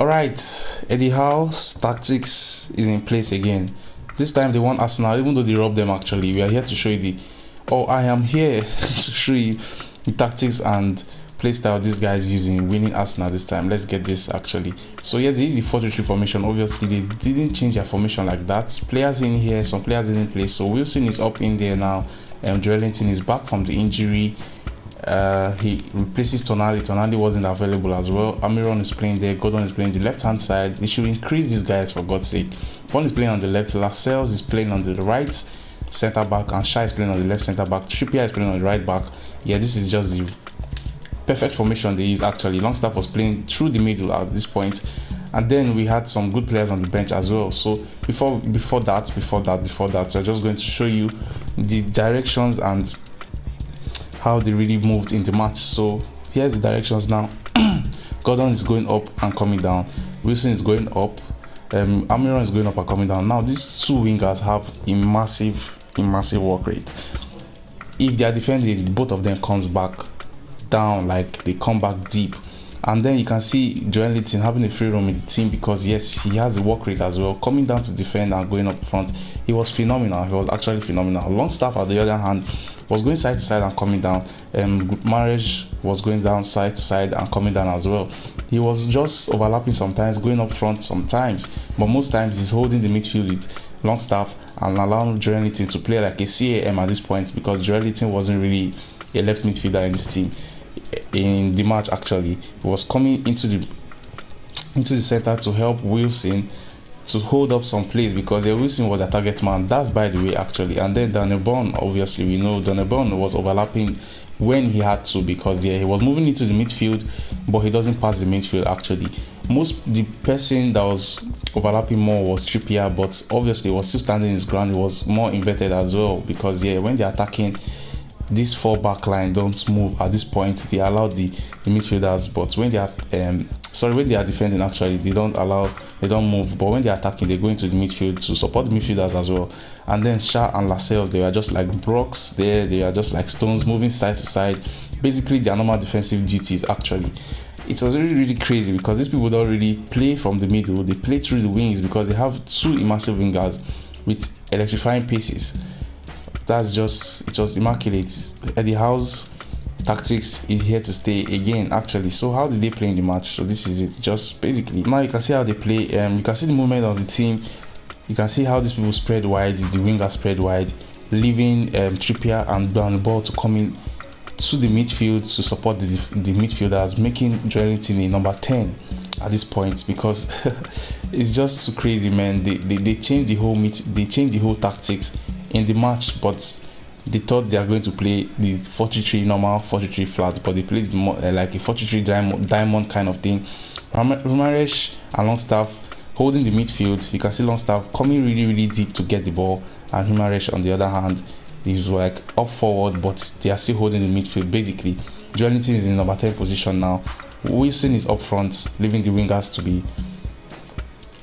Alright, Eddie Howe's tactics is in place again. This time they want Arsenal, even though they robbed them actually. We are here to show you I am here to show you the tactics and playstyle this guy is using, winning Arsenal this time. Let's get this actually. So yes, this is the 4-3-3 formation. Obviously, they didn't change their formation like that. Players in here, some players didn't play. So Wilson is up in there now. Joelinton is back from the injury. He replaces Tonali. Tonali wasn't available as well. Almiron is playing there. Gordon is playing the left hand side. They should increase these guys for God's sake. One is playing on the left. Lascelles is playing on the right centre back, and Shai is playing on the left centre back. Trippier is playing on the right back. Yeah, this is just the perfect formation they use actually. Longstaff was playing through the middle at this point, and then we had some good players on the bench as well. So before that, so I'm just going to show you the directions and how they really moved in the match. So here's the directions now. Gordon is going up and coming down. Wilson is going up. Almiron is going up and coming down. Now these two wingers have a massive work rate. If they are defending, both of them comes back down, like they come back deep. And then you can see Joelinton having a free roam in the team because yes, he has the work rate as well, coming down to defend and going up front. He was phenomenal. He was actually phenomenal. Longstaff on the other hand was going side to side and coming down. Marriage was going down side to side and coming down as well. He was just overlapping sometimes, going up front sometimes, but most times he's holding the midfield with Longstaff and allowing Joelinton to play like a CAM at this point, because Joelinton wasn't really a left midfielder in this team. In the match actually, he was coming into the center to help Wilson to hold up some plays because Wilson was a target man. That's by the way actually. And then Daniel Bond, obviously we know Daniel Bond was overlapping when he had to, because yeah, he was moving into the midfield but he doesn't pass the midfield actually. The person that was overlapping more was Trippier, but obviously he was still standing his ground. He was more inverted as well because yeah, when they're attacking, this 4-back line don't move at this point. They allow the midfielders, but when they are defending actually, they don't move. But when they're attacking, they go into the midfield to support the midfielders as well. And then Shah and Lascelles, they are just like blocks there. They are just like stones moving side to side. Basically their normal defensive duties actually. It was really crazy because these people don't really play from the middle. They play through the wings because they have two immersive wingers with electrifying paces. It was immaculate. Eddie Howe's tactics is here to stay again actually. So how did they play in the match? So this is it, just basically. Now you can see how they play. You can see the movement of the team. You can see how these people spread wide, the wingers spread wide, leaving Trippier and down the ball to come in to the midfield to support the midfielders, making Joelinton a number 10 at this point, because it's just too crazy, man. They changed the whole tactics in the match, but they thought they are going to play the 4-3-3 normal, 4-3-3 flat, but they played more like a 4-3-3 diamond kind of thing. Ramirez and Longstaff holding the midfield. You can see Longstaff coming really deep to get the ball, and Ramirez on the other hand is like up forward, but they are still holding the midfield basically. Joelinton is in number 10 position now. Wilson is up front, leaving the wingers to be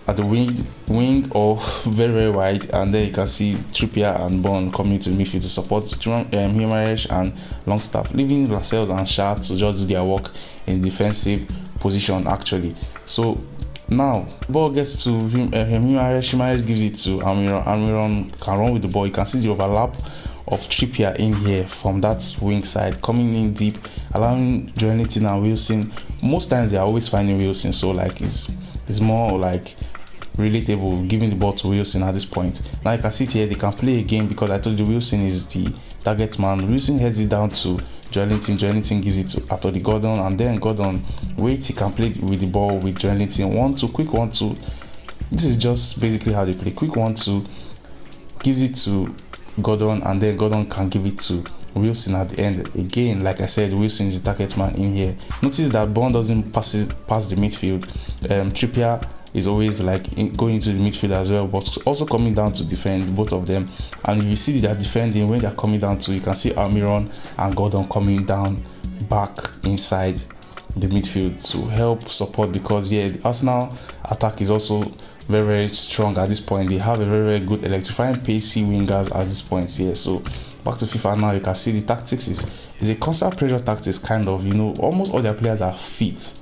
at the wing or very wide, and then you can see Trippier and Bond coming to the midfield to support Jimenez and Longstaff, leaving Lascelles and Shah to just do their work in defensive position actually. So now ball gets to Jimenez gives it to Almiron can run with the ball. You can see the overlap of Trippier in here from that wing side, coming in deep, allowing Joelinton and Wilson. Most times they are always finding Wilson, so like it's more like relatable giving the ball to Wilson at this point. Now you can see here they can play a game because I told you Wilson is the target man. Wilson heads it down to Joelinton. Joelinton gives it to after the Gordon, and then Gordon waits. He can play with the ball with Joelinton. 1-2, quick 1-2. This is just basically how they play. Quick 1-2, gives it to Gordon, and then Gordon can give it to Wilson at the end. Again, like I said, Wilson is the target man in here. Notice that Bond doesn't pass the midfield. Trippier is always like going into the midfield as well, but also coming down to defend, both of them. And if you see they're defending, when they're coming down to, you can see Almiron and Gordon coming down back inside the midfield to help support, because yeah, the Arsenal attack is also very strong at this point. They have a very good electrifying pacey wingers at this point here. So back to FIFA now, you can see the tactics is a constant pressure tactics kind of, almost all their players are fit.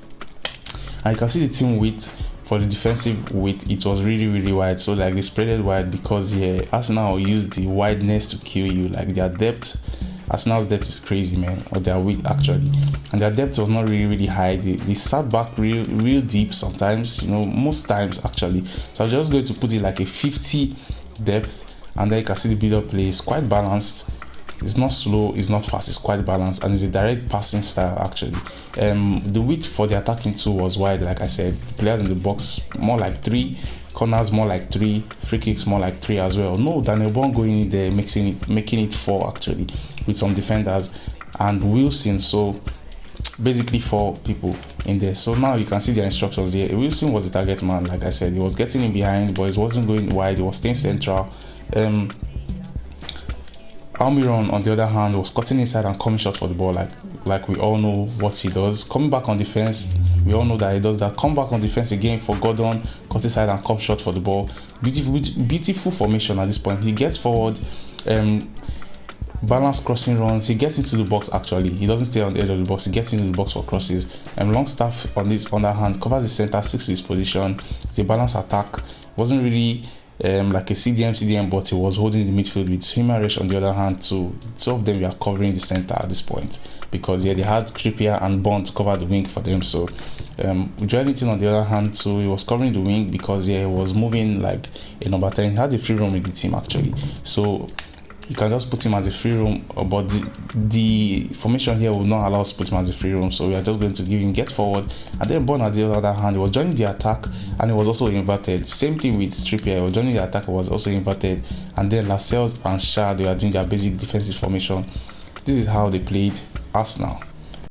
And you can see the team width for the defensive width, it was really wide. So like they spreaded wide because Arsenal used the wideness to kill you. Like their depth, Arsenal's depth is crazy, man, or their width actually, and their depth was not really high. They sat back real deep sometimes, most times actually. So I'm just going to put it like a 50 depth, and then you can see the build-up play is quite balanced. It's not slow, it's not fast, it's quite balanced, and it's a direct passing style actually. The width for the attacking two was wide, like I said. Players in the box more like 3, corners more like 3, free kicks more like 3 as well. No Daniel Bond going in there making it 4 actually, with some defenders and Wilson. So basically 4 people in there. So now you can see their instructions here. Wilson was the target man, like I said. He was getting in behind, but he wasn't going wide, he was staying central. Almiron, on the other hand, was cutting inside and coming short for the ball, like we all know what he does. Coming back on defense, we all know that he does that. Come back on defense again for Gordon, cut inside and come short for the ball. Beautiful formation at this point. He gets forward, balanced crossing runs. He gets into the box actually. He doesn't stay on the edge of the box. He gets into the box for crosses. Longstaff on this other hand covers the center, sticks to his position. It's a balanced attack. Wasn't really like a CDM, but he was holding the midfield with Himaresh on the other hand. So 2 of them were covering the center at this point because they had Trippier and Bond to cover the wing for them. So Joelinton on the other hand, so he was covering the wing because he was moving like a number 10. He had the free roam with the team actually, so you can just put him as a free roam, but the formation here will not allow us to put him as a free roam, so we are just going to give him get forward. And then Bond, on the other hand, he was joining the attack and he was also inverted. Same thing with Trippier, he was joining the attack, he was also inverted. And then Lascelles and Shah, they were doing their basic defensive formation. This is how they played Arsenal.